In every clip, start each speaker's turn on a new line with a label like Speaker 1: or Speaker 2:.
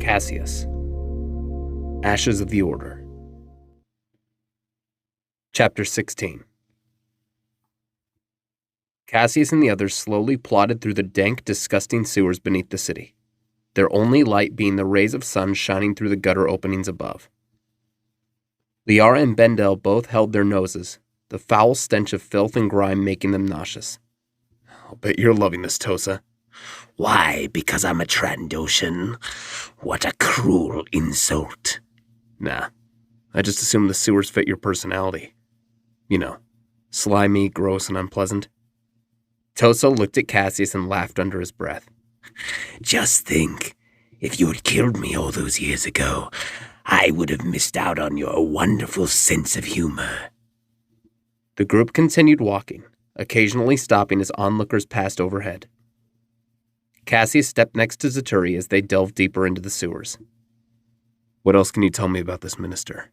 Speaker 1: Caseus. Ashes of the Order. Chapter 16. Caseus and the others slowly plodded through the dank, disgusting sewers beneath the city, their only light being the rays of sun shining through the gutter openings above. Liara and Bendel both held their noses, the foul stench of filth and grime making them nauseous. "I'll bet you're loving this, Tosa."
Speaker 2: "Why, because I'm a Trandoshan? What a cruel insult."
Speaker 1: "Nah, I just assumed the sewers fit your personality. You know, slimy, gross, and unpleasant." Tosa looked at Caseus and laughed under his breath.
Speaker 2: "Just think, if you had killed me all those years ago, I would have missed out on your wonderful sense of humor."
Speaker 1: The group continued walking, occasionally stopping as onlookers passed overhead. Caseus stepped next to Zaturi as they delved deeper into the sewers. "What else can you tell me about this minister?"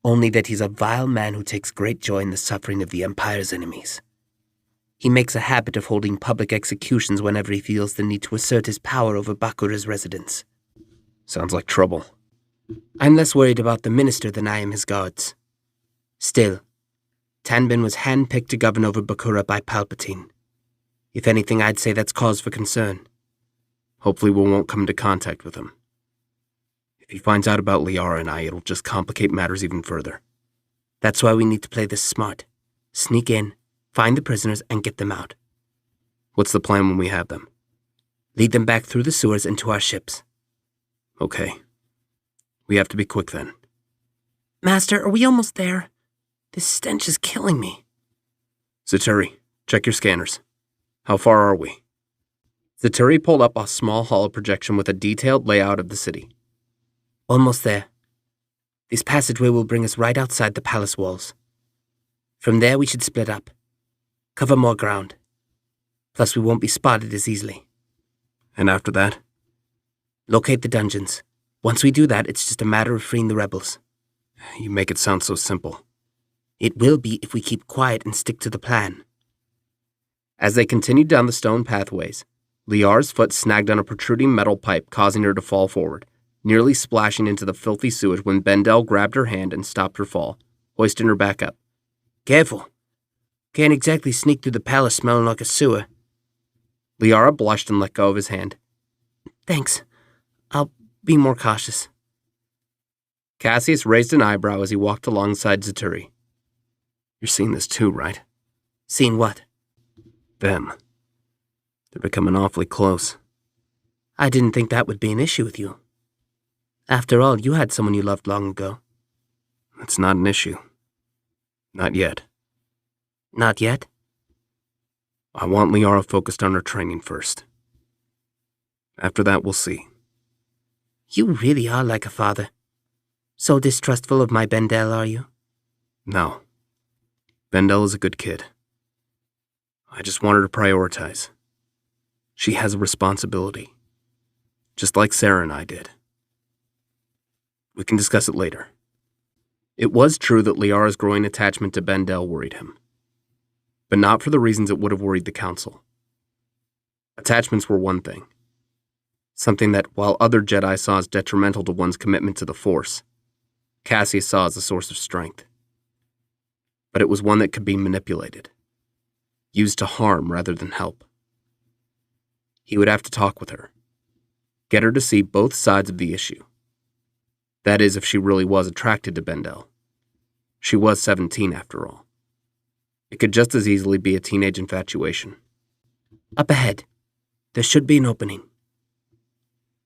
Speaker 2: "Only that he's a vile man who takes great joy in the suffering of the Empire's enemies. He makes a habit of holding public executions whenever he feels the need to assert his power over Bakura's residents."
Speaker 1: "Sounds like trouble."
Speaker 2: "I'm less worried about the minister than I am his guards. Still, Tanbin was handpicked to govern over Bakura by Palpatine. If anything, I'd say that's cause for concern."
Speaker 1: "Hopefully we won't come into contact with him. If he finds out about Liara and I, it'll just complicate matters even further."
Speaker 2: "That's why we need to play this smart. Sneak in, find the prisoners, and get them out."
Speaker 1: "What's the plan when we have them?"
Speaker 2: "Lead them back through the sewers and to our ships."
Speaker 1: "Okay. We have to be quick then."
Speaker 2: "Master, are we almost there? This stench is killing me."
Speaker 1: "Zaturi, check your scanners. How far are we?" Zaturi pulled up a small holo projection with a detailed layout of the city.
Speaker 2: "Almost there. This passageway will bring us right outside the palace walls. From there we should split up. Cover more ground. Plus we won't be spotted as easily."
Speaker 1: "And after that?"
Speaker 2: "Locate the dungeons. Once we do that, it's just a matter of freeing the rebels."
Speaker 1: "You make it sound so simple."
Speaker 2: "It will be if we keep quiet and stick to the plan."
Speaker 1: As they continued down the stone pathways, Liara's foot snagged on a protruding metal pipe, causing her to fall forward, nearly splashing into the filthy sewage when Bendel grabbed her hand and stopped her fall, hoisting her back up.
Speaker 2: "Careful. Can't exactly sneak through the palace smelling like a sewer."
Speaker 1: Liara blushed and let go of his hand.
Speaker 2: "Thanks. I'll be more cautious."
Speaker 1: Caseus raised an eyebrow as he walked alongside Zaturi. "You're seeing this too, right?"
Speaker 2: "Seeing what?"
Speaker 1: "Them. They're becoming awfully close."
Speaker 2: "I didn't think that would be an issue with you. After all, you had someone you loved long ago."
Speaker 1: "That's not an issue. Not yet."
Speaker 2: "Not yet?"
Speaker 1: "I want Liara focused on her training first. After that, we'll see."
Speaker 2: "You really are like a father. So distrustful of my Bendel, are you?"
Speaker 1: "No. Bendel is a good kid. I just want her to prioritize. She has a responsibility, just like Sarah and I did. We can discuss it later." It was true that Liara's growing attachment to Bendel worried him, but not for the reasons it would have worried the Council. Attachments were one thing, something that, while other Jedi saw as detrimental to one's commitment to the Force, Cassius saw as a source of strength. But it was one that could be manipulated, used to harm rather than help. He would have to talk with her, get her to see both sides of the issue. That is, if she really was attracted to Bendel. She was 17 after all. It could just as easily be a teenage infatuation.
Speaker 2: "Up ahead. There should be an opening."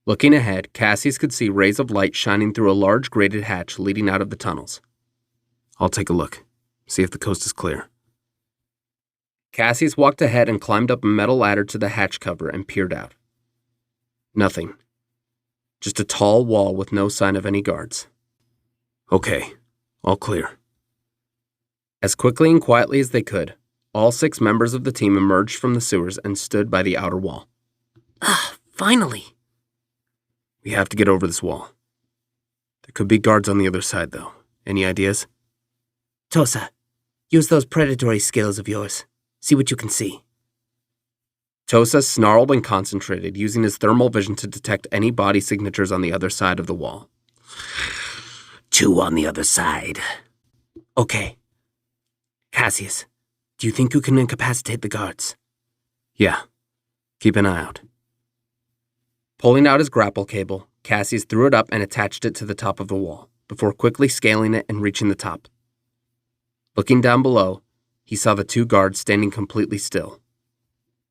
Speaker 1: Looking ahead, Cassius could see rays of light shining through a large grated hatch leading out of the tunnels. "I'll take a look, see if the coast is clear." Cassius walked ahead and climbed up a metal ladder to the hatch cover and peered out. Nothing. Just a tall wall with no sign of any guards. "Okay, all clear." As quickly and quietly as they could, all 6 members of the team emerged from the sewers and stood by the outer wall.
Speaker 2: Finally."
Speaker 1: "We have to get over this wall. There could be guards on the other side, though. Any ideas?"
Speaker 2: "Tosa, use those predatory skills of yours. See what you can see."
Speaker 1: Tosa snarled and concentrated, using his thermal vision to detect any body signatures on the other side of the wall.
Speaker 2: 2 on the other side. Okay. Caseus, do you think you can incapacitate the guards?
Speaker 1: Yeah. Keep an eye out. Pulling out his grapple cable, Caseus threw it up and attached it to the top of the wall, before quickly scaling it and reaching the top. Looking down below, he saw the 2 guards standing completely still.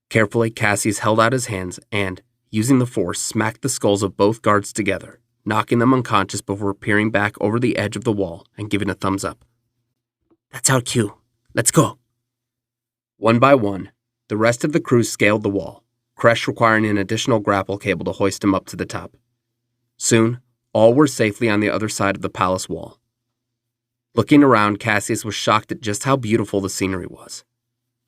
Speaker 1: Carefully, Caseus held out his hands and, using the force, smacked the skulls of both guards together, knocking them unconscious before peering back over the edge of the wall and giving a thumbs up.
Speaker 2: That's our cue. Let's go.
Speaker 1: One by one, the rest of the crew scaled the wall, Kresh requiring an additional grapple cable to hoist him up to the top. Soon, all were safely on the other side of the palace wall. Looking around, Caseus was shocked at just how beautiful the scenery was.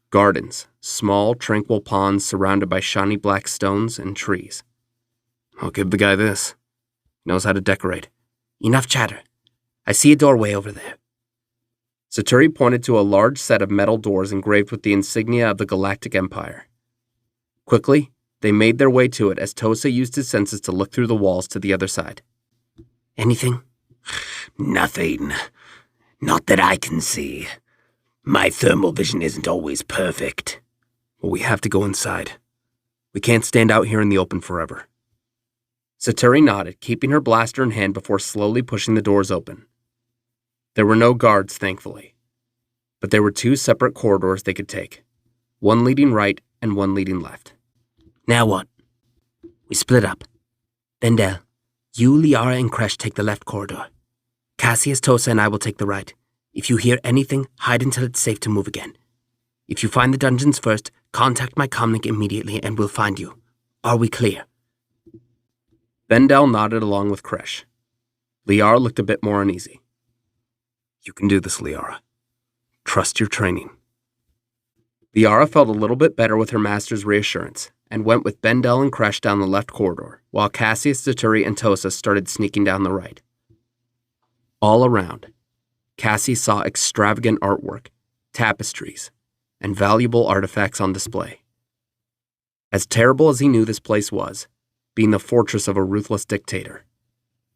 Speaker 1: Gardens, small, tranquil ponds surrounded by shiny black stones and trees. I'll give the guy this. He knows how to decorate.
Speaker 2: Enough chatter. I see a doorway over there.
Speaker 1: Saturi pointed to a large set of metal doors engraved with the insignia of the Galactic Empire. Quickly, they made their way to it as Tosa used his senses to look through the walls to the other side.
Speaker 2: Anything?
Speaker 3: Nothing. Not that I can see. My thermal vision isn't always perfect.
Speaker 1: Well, we have to go inside. We can't stand out here in the open forever. Saturi nodded, keeping her blaster in hand before slowly pushing the doors open. There were no guards, thankfully. But there were 2 separate corridors they could take, one leading right and one leading left.
Speaker 2: Now what? We split up. Vendel, you, Liara, and Kresh take the left corridor. Caseus, Tosa, and I will take the right. If you hear anything, hide until it's safe to move again. If you find the dungeons first, contact my comlink immediately and we'll find you. Are we clear?
Speaker 1: Vendel nodded along with Kresh. Liara looked a bit more uneasy. You can do this, Liara. Trust your training. Liara felt a little bit better with her master's reassurance and went with Vendel and Kresh down the left corridor, while Caseus, Saturi, and Tosa started sneaking down the right. All around, Cassie saw extravagant artwork, tapestries, and valuable artifacts on display. As terrible as he knew this place was, being the fortress of a ruthless dictator,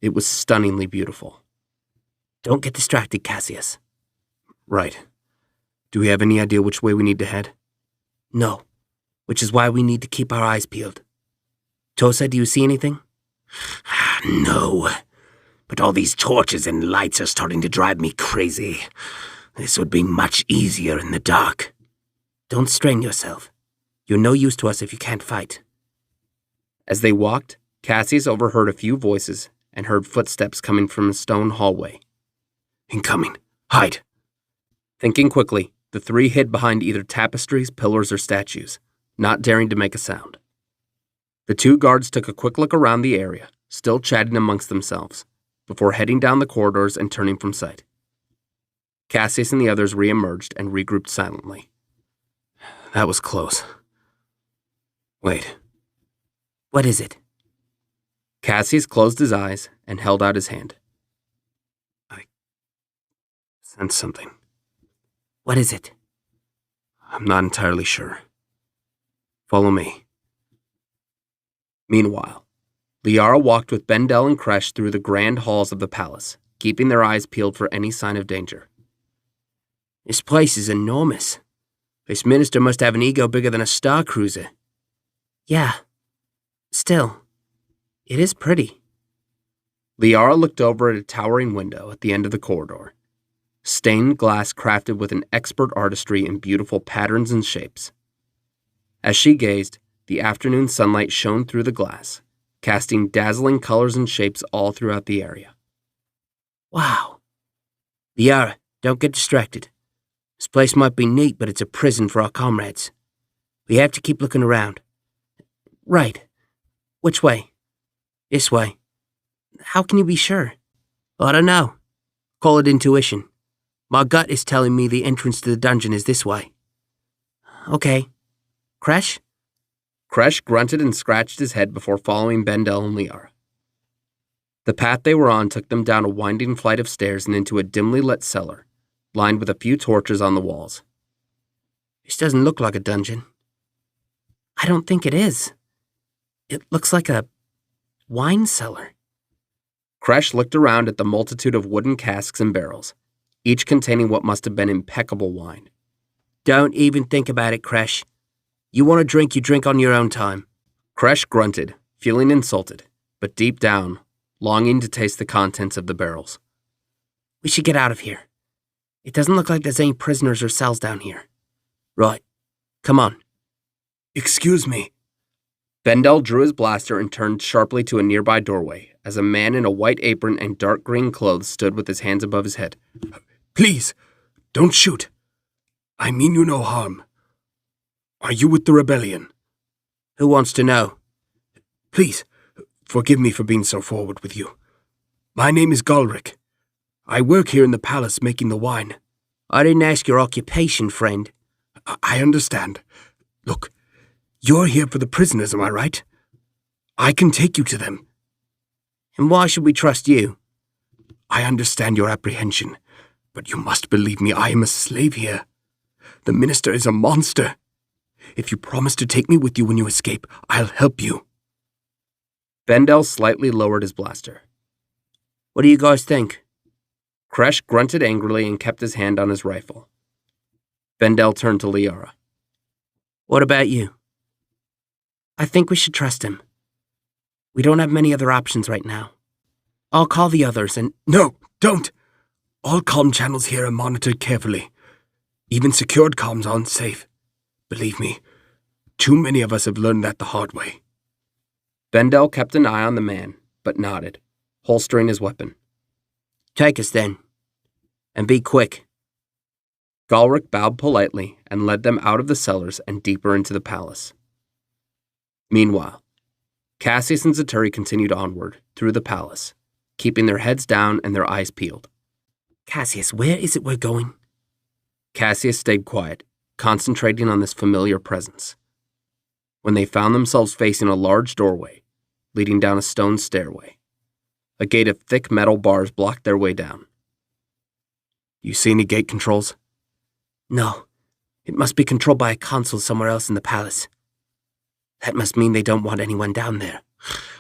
Speaker 1: it was stunningly beautiful.
Speaker 2: Don't get distracted, Caseus.
Speaker 1: Right. Do we have any idea which way we need to head?
Speaker 2: No, which is why we need to keep our eyes peeled. Tosa, do you see anything?
Speaker 3: No. But all these torches and lights are starting to drive me crazy. This would be much easier in the dark.
Speaker 2: Don't strain yourself. You're no use to us if you can't fight.
Speaker 1: As they walked, Cassius overheard a few voices and heard footsteps coming from a stone hallway. Incoming. Hide. Thinking quickly, the 3 hid behind either tapestries, pillars, or statues, not daring to make a sound. The 2 guards took a quick look around the area, still chatting amongst themselves, before heading down the corridors and turning from sight. Cassius and the others re-emerged and regrouped silently. That was close. Wait.
Speaker 2: What is it?
Speaker 1: Cassius closed his eyes and held out his hand. I sense something.
Speaker 2: What is it?
Speaker 1: I'm not entirely sure. Follow me. Meanwhile, Liara walked with Vendel and Kresh through the grand halls of the palace, keeping their eyes peeled for any sign of danger.
Speaker 2: This place is enormous. This minister must have an ego bigger than a star cruiser. Yeah. Still, it is pretty.
Speaker 1: Liara looked over at a towering window at the end of the corridor. Stained glass crafted with an expert artistry in beautiful patterns and shapes. As she gazed, the afternoon sunlight shone through the glass, casting dazzling colors and shapes all throughout the area.
Speaker 2: Wow. Liara, don't get distracted. This place might be neat, but it's a prison for our comrades. We have to keep looking around. Right. Which way? This way. How can you be sure? I don't know. Call it intuition. My gut is telling me the entrance to the dungeon is this way. Okay. Kresh?
Speaker 1: Kresh grunted and scratched his head before following Vendel and Liara. The path they were on took them down a winding flight of stairs and into a dimly lit cellar, lined with a few torches on the walls.
Speaker 2: This doesn't look like a dungeon. I don't think it is. It looks like a wine cellar.
Speaker 1: Kresh looked around at the multitude of wooden casks and barrels, each containing what must have been impeccable wine.
Speaker 2: Don't even think about it, Kresh. You want a drink, you drink on your own time.
Speaker 1: Kresh grunted, feeling insulted, but deep down, longing to taste the contents of the barrels.
Speaker 2: We should get out of here. It doesn't look like there's any prisoners or cells down here. Right. Come on.
Speaker 3: Excuse me.
Speaker 1: Vendel drew his blaster and turned sharply to a nearby doorway as a man in a white apron and dark green clothes stood with his hands above his head.
Speaker 3: Please, don't shoot. I mean you no harm. Are you with the rebellion?
Speaker 2: Who wants to know?
Speaker 3: Please, forgive me for being so forward with you. My name is Galric. I work here in the palace making the wine.
Speaker 2: I didn't ask your occupation, friend.
Speaker 3: I understand. Look, you're here for the prisoners, am I right? I can take you to them.
Speaker 2: And why should we trust you?
Speaker 3: I understand your apprehension, but you must believe me, I am a slave here. The minister is a monster. If you promise to take me with you when you escape, I'll help you.
Speaker 1: Vendel slightly lowered his blaster.
Speaker 2: What do you guys think?
Speaker 1: Kresh grunted angrily and kept his hand on his rifle. Vendel turned to Liara.
Speaker 2: What about you? I think we should trust him. We don't have many other options right now. I'll call the others and...
Speaker 3: No, don't! All comm channels here are monitored carefully. Even secured comms aren't safe. Believe me, too many of us have learned that the hard way.
Speaker 1: Vendel kept an eye on the man, but nodded, holstering his weapon.
Speaker 2: Take us then. And be quick.
Speaker 1: Galric bowed politely and led them out of the cellars and deeper into the palace. Meanwhile, Caseus and Zaturi continued onward through the palace, keeping their heads down and their eyes peeled.
Speaker 2: Caseus, where is it we're going?
Speaker 1: Caseus stayed quiet, concentrating on this familiar presence. When they found themselves facing a large doorway, leading down a stone stairway, a gate of thick metal bars blocked their way down.
Speaker 3: You see any gate controls?
Speaker 2: No. It must be controlled by a console somewhere else in the palace. That must mean they don't want anyone down there.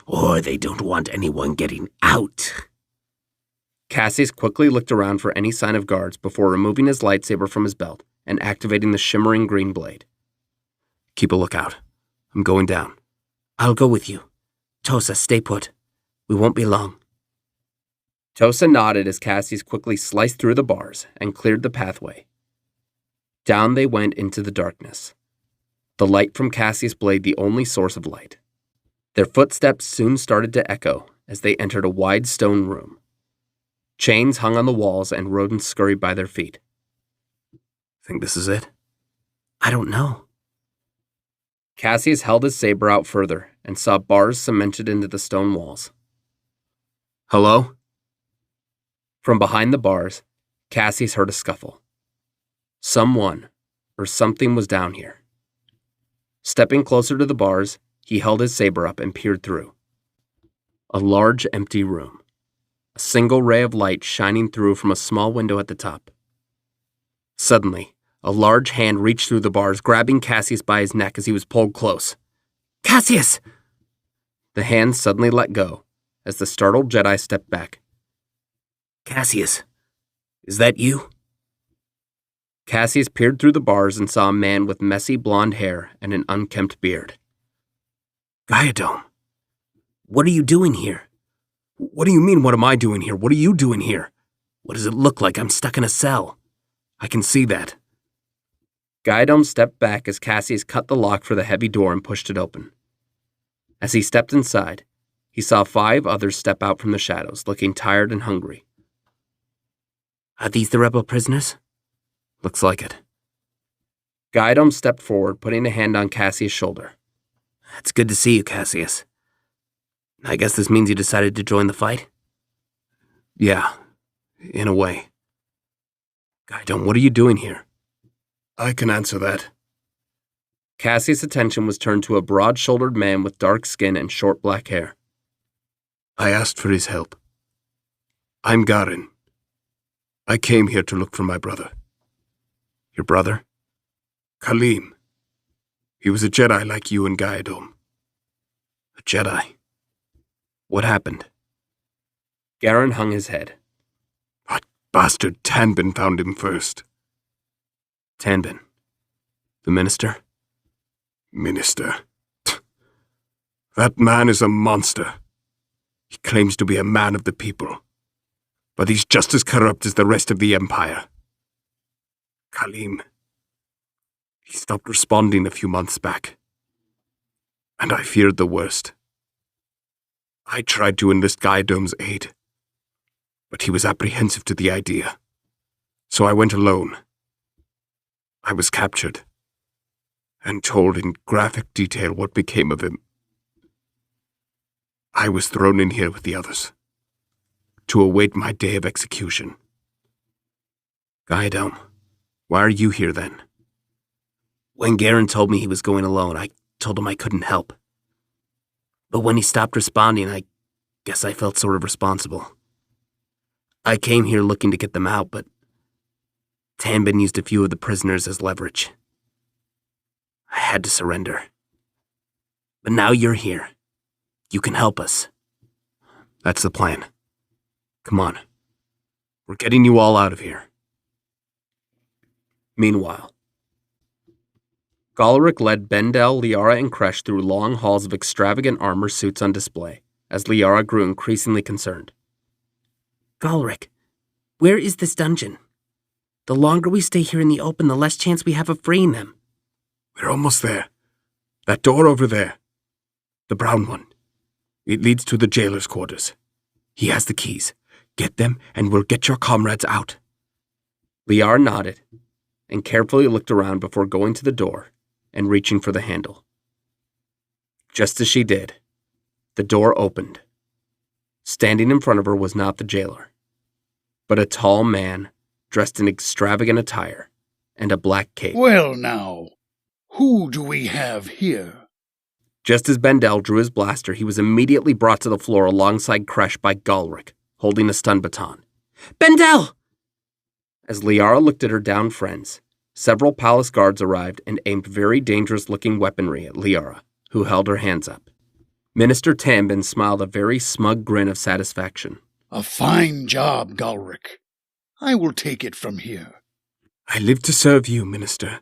Speaker 3: Or they don't want anyone getting out.
Speaker 1: Caseus quickly looked around for any sign of guards before removing his lightsaber from his belt and activating the shimmering green blade.
Speaker 3: Keep a lookout. I'm going down.
Speaker 2: I'll go with you. Tosa, stay put. We won't be long.
Speaker 1: Tosa nodded as Caseus quickly sliced through the bars and cleared the pathway. Down they went into the darkness, the light from Caseus' blade the only source of light. Their footsteps soon started to echo as they entered a wide stone room. Chains hung on the walls and rodents scurried by their feet.
Speaker 3: Think this is it?
Speaker 2: I don't know.
Speaker 1: Caseus held his saber out further and saw bars cemented into the stone walls.
Speaker 3: Hello?
Speaker 1: From behind the bars, Caseus heard a scuffle. Someone or something was down here. Stepping closer to the bars, he held his saber up and peered through. A large, empty room. A single ray of light shining through from a small window at the top. Suddenly, a large hand reached through the bars, grabbing Caseus by his neck as he was pulled close.
Speaker 2: Caseus!
Speaker 1: The hand suddenly let go as the startled Jedi stepped back.
Speaker 3: Caseus, is that you?
Speaker 1: Caseus peered through the bars and saw a man with messy blonde hair and an unkempt beard.
Speaker 3: Gaidom.
Speaker 2: What are you doing here?
Speaker 3: What do you mean, what am I doing here? What are you doing here? What does it look like? I'm stuck in a cell. I can see that.
Speaker 1: Gaidom stepped back as Caseus cut the lock for the heavy door and pushed it open. As he stepped inside, he saw 5 others step out from the shadows, looking tired and hungry.
Speaker 2: Are these the rebel prisoners?
Speaker 3: Looks like it.
Speaker 1: Gaidom stepped forward, putting a hand on Caseus' shoulder.
Speaker 2: It's good to see you, Caseus. I guess this means you decided to join the fight?
Speaker 3: Yeah, in a way. Gaidom, what are you doing here? I can answer that.
Speaker 1: Caseus' attention was turned to a broad-shouldered man with dark skin and short black hair.
Speaker 3: I asked for his help. I'm Garin. I came here to look for my brother. Your brother? Kaleem. He was a Jedi like you and Gaidom.
Speaker 1: A Jedi? What happened? Garen hung his head.
Speaker 3: That bastard Tanbin found him first.
Speaker 1: Tanbin? The minister?
Speaker 3: Minister. That man is a monster. He claims to be a man of the people, but he's just as corrupt as the rest of the Empire. Kaleem. He stopped responding a few months back, and I feared the worst. I tried to enlist Gaidom's aid, but he was apprehensive to the idea, so I went alone. I was captured, and told in graphic detail what became of him. I was thrown in here with the others, to await my day of execution.
Speaker 1: Gaidom, why are you here then? When Garen told me he was going alone, I told him I couldn't help. But when he stopped responding, I guess I felt sort of responsible. I came here looking to get them out, but Tanbin used a few of the prisoners as leverage. I had to surrender. But now you're here. You can help us.
Speaker 3: That's the plan. Come on. We're getting you all out of here.
Speaker 1: Meanwhile, Galric led Bendel, Liara, and Kresh through long halls of extravagant armor suits on display, as Liara grew increasingly concerned. Galric, where is this dungeon? The longer we stay here in the open, the less chance we have of freeing them.
Speaker 3: We're almost there. That door over there. The brown one. It leads to the jailer's quarters. He has the keys. Get them, and we'll get your comrades out.
Speaker 1: Liara nodded, and carefully looked around before going to the door and reaching for the handle. Just as she did, the door opened. Standing in front of her was not the jailer, but a tall man dressed in extravagant attire and a black cape.
Speaker 4: Well now, who do we have here?
Speaker 1: Just as Bendel drew his blaster, he was immediately brought to the floor alongside Kresh by Galric, holding a stun baton. Bendel! As Liara looked at her downed friends, several palace guards arrived and aimed very dangerous-looking weaponry at Liara, who held her hands up. Minister Tanbin smiled a very smug grin of satisfaction.
Speaker 4: A fine job, Galric. I will take it from here.
Speaker 3: I live to serve you, Minister.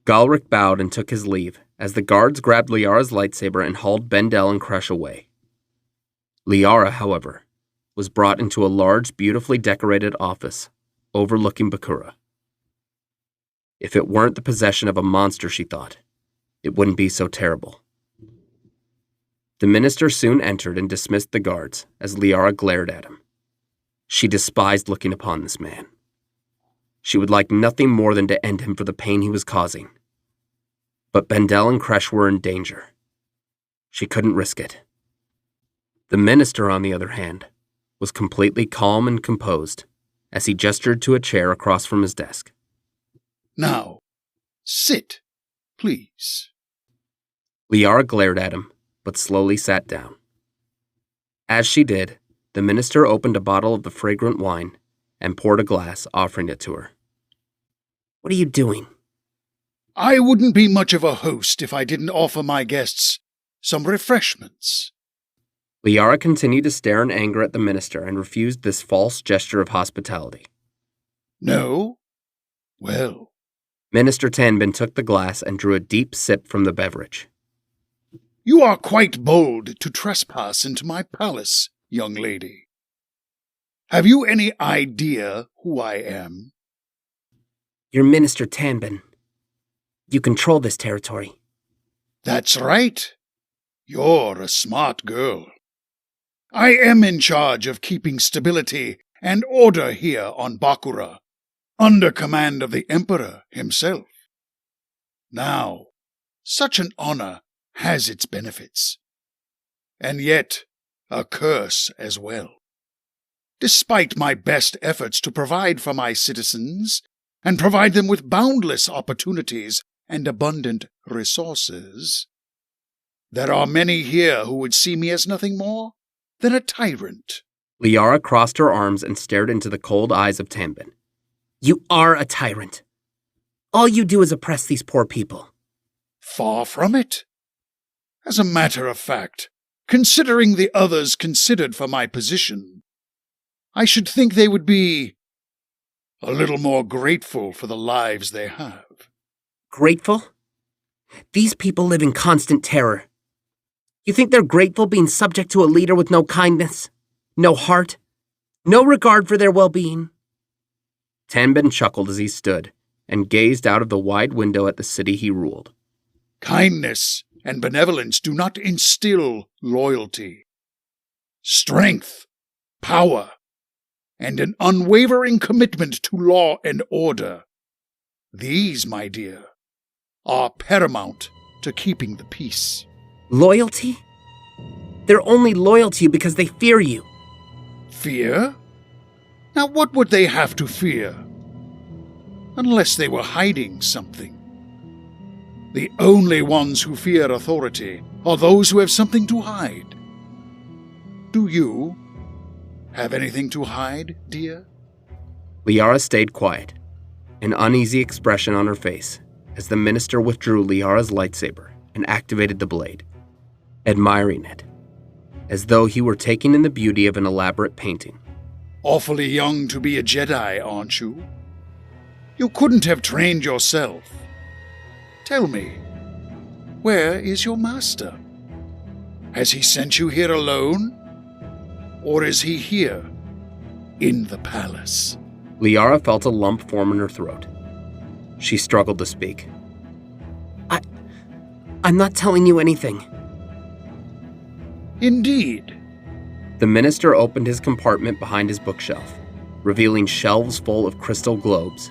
Speaker 1: Galric bowed and took his leave, as the guards grabbed Liara's lightsaber and hauled Bendel and Kresh away. Liara, however, was brought into a large, beautifully decorated office overlooking Bakura. If it weren't the possession of a monster, she thought, it wouldn't be so terrible. The minister soon entered and dismissed the guards as Liara glared at him. She despised looking upon this man. She would like nothing more than to end him for the pain he was causing. But Bendel and Kresh were in danger. She couldn't risk it. The minister, on the other hand, was completely calm and composed as he gestured to a chair across from his desk.
Speaker 4: Now, sit, please.
Speaker 1: Liara glared at him, but slowly sat down. As she did, the minister opened a bottle of the fragrant wine and poured a glass, offering it to her. What are you doing?
Speaker 4: I wouldn't be much of a host if I didn't offer my guests some refreshments.
Speaker 1: Liara continued to stare in anger at the minister and refused this false gesture of hospitality.
Speaker 4: No? Well.
Speaker 1: Minister Tanbin took the glass and drew a deep sip from the beverage.
Speaker 4: You are quite bold to trespass into my palace, young lady. Have you any idea who I am?
Speaker 1: You're Minister Tanbin. You control this territory.
Speaker 4: That's right. You're a smart girl. I am in charge of keeping stability and order here on Bakura, under command of the Emperor himself. Now, such an honor has its benefits, and yet a curse as well. Despite my best efforts to provide for my citizens and provide them with boundless opportunities and abundant resources, there are many here who would see me as nothing more than a tyrant.
Speaker 1: Liara crossed her arms and stared into the cold eyes of Tanbin. You are a tyrant. All you do is oppress these poor people.
Speaker 4: Far from it. As a matter of fact, considering the others considered for my position, I should think they would be a little more grateful for the lives they have.
Speaker 2: Grateful? These people live in constant terror. You think they're grateful being subject to a leader with no kindness, no heart, no regard for their well-being?
Speaker 1: Tanbin chuckled as he stood and gazed out of the wide window at the city he ruled.
Speaker 4: Kindness and benevolence do not instill loyalty. Strength, power, and an unwavering commitment to law and order. These, my dear, are paramount to keeping the peace.
Speaker 2: Loyalty? They're only loyal to you because they fear you.
Speaker 4: Fear? Now what would they have to fear? Unless they were hiding something. The only ones who fear authority are those who have something to hide. Do you have anything to hide, dear?
Speaker 1: Liara stayed quiet, an uneasy expression on her face, as the minister withdrew Liara's lightsaber and activated the blade, admiring it, as though he were taking in the beauty of an elaborate painting.
Speaker 4: Awfully young to be a Jedi, aren't you? You couldn't have trained yourself. Tell me, where is your master? Has he sent you here alone? Or is he here, in the palace?
Speaker 1: Liara felt a lump form in her throat. She struggled to speak.
Speaker 2: I'm not telling you anything.
Speaker 4: Indeed.
Speaker 1: The minister opened his compartment behind his bookshelf, revealing shelves full of crystal globes.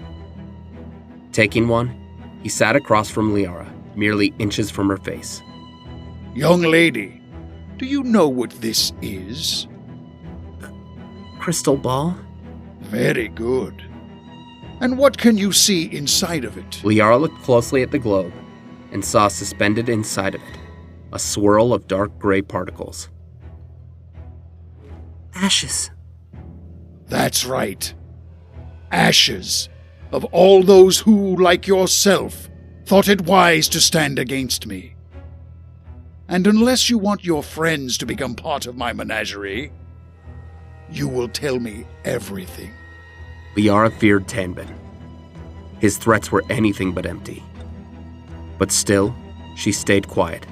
Speaker 1: Taking one, he sat across from Liara, merely inches from her face.
Speaker 4: Young lady, do you know what this is?
Speaker 2: Crystal ball?
Speaker 4: Very good. And what can you see inside of it?
Speaker 1: Liara looked closely at the globe and saw suspended inside of it a swirl of dark gray particles.
Speaker 2: Ashes.
Speaker 4: That's right. Ashes of all those who, like yourself, thought it wise to stand against me. And unless you want your friends to become part of my menagerie, you will tell me everything.
Speaker 1: Liara feared Tanbin. His threats were anything but empty. But still, she stayed quiet,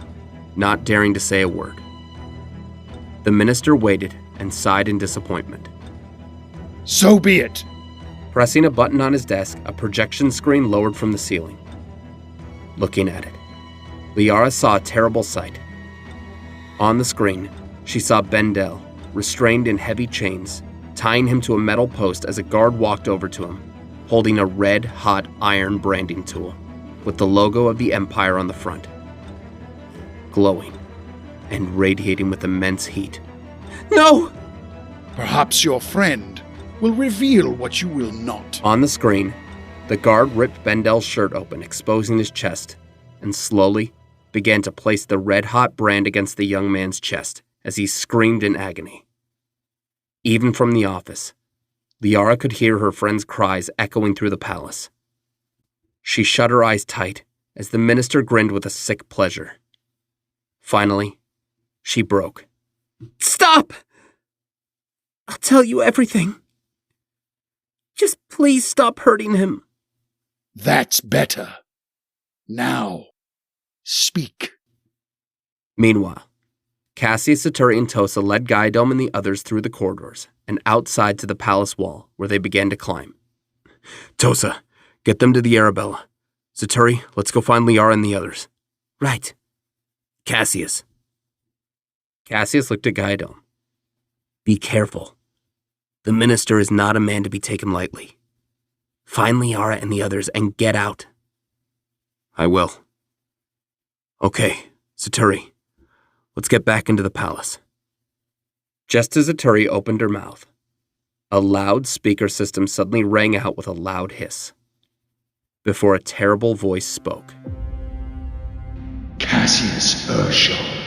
Speaker 1: not daring to say a word. The minister waited and sighed in disappointment.
Speaker 4: So be it.
Speaker 1: Pressing a button on his desk, a projection screen lowered from the ceiling. Looking at it, Liara saw a terrible sight. On the screen, she saw Bendel, restrained in heavy chains, tying him to a metal post as a guard walked over to him, holding a red-hot iron branding tool with the logo of the Empire on the front, glowing and radiating with immense heat.
Speaker 2: No!
Speaker 4: Perhaps your friend will reveal what you will not.
Speaker 1: On the screen, the guard ripped Bendel's shirt open, exposing his chest, and slowly began to place the red-hot brand against the young man's chest as he screamed in agony. Even from the office, Liara could hear her friend's cries echoing through the palace. She shut her eyes tight as the minister grinned with a sick pleasure. Finally, she broke.
Speaker 2: Stop! I'll tell you everything. Just please stop hurting him.
Speaker 4: That's better. Now, speak.
Speaker 1: Meanwhile, Caseus, Saturi, and Tosa led Guidome and the others through the corridors and outside to the palace wall, where they began to climb. Tosa, get them to the Arabella. Saturi, let's go find Liara and the others.
Speaker 2: Right.
Speaker 1: Caseus. Caseus looked at Guidome. Be careful. The minister is not a man to be taken lightly. Find Liara and the others and get out. I will. Okay, Saturi, let's get back into the palace. Just as Saturi opened her mouth, a loud speaker system suddenly rang out with a loud hiss, before a terrible voice spoke.
Speaker 4: Caseus Urshel.